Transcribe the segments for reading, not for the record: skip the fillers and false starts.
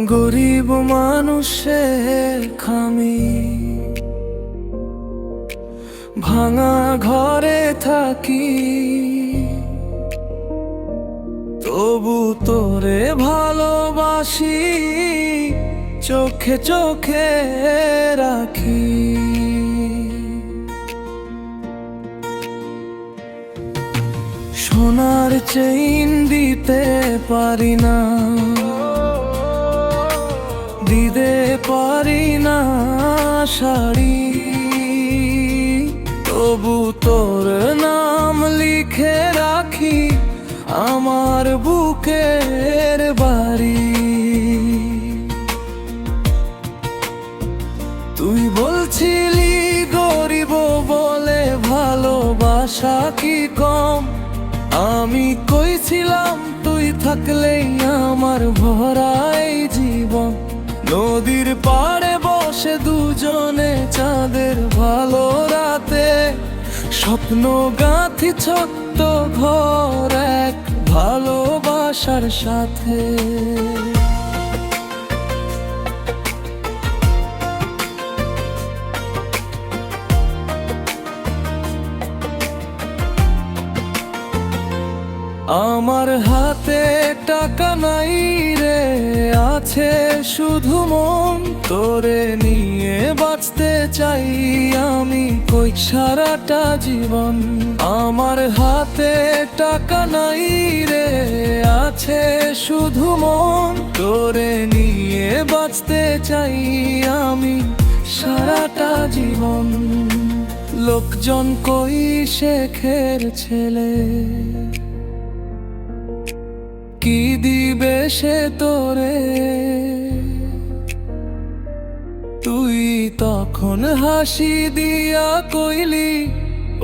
গরিব মানুষের খামি, ভাঙা ঘরে থাকি, তবু তোরে ভালোবাসি, চোখে চোখে রাখি। সোনার চেইন দিতে পারি না, দিতে পারি না শাড়ি, তবু তোর নাম লিখে রাখি আমার বুকের বাড়ি। তুই বলছিলি গরিব বলে ভালোবাসা কি কম, আমি কইছিলাম তুই থাকলেই আমার ভরাই জীবন। নদীর পাড়ে বসে দুজনে চাঁদের ভালো রাতে, স্বপ্ন গাঁথি ছোট্ট ঘর এক ভালোবাসার সাথে। আমার হাতে টাকা নাই রে, আছে শুধু মন, তোরে নিয়ে বাঁচতে চাই আমি কই সারাটা জীবন। আমার হাতে টাকা নাই রে, আছে শুধু মন, তোরে নিয়ে বাঁচতে চাই আমি সারাটা জীবন। লোকজন কই শেখের ছেলে, কি দিবে সে তোরে, তুই তখন হাসি দিয়া কইলি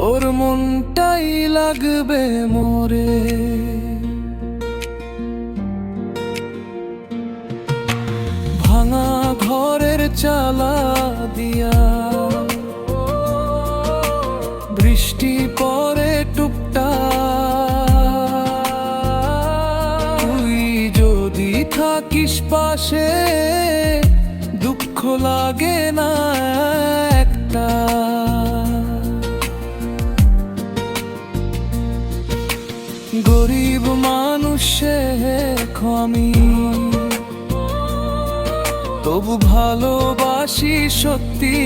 ওর মনটাই লাগবে মোরে। ভাঙা ঘরের চালা দিয়া বৃষ্টি পরে টুকটাক, যদি থাকিস পাশে দুঃখ লাগে না একটা। গরিব মানুষের আমি, তবু ভালোবাসি সত্যি।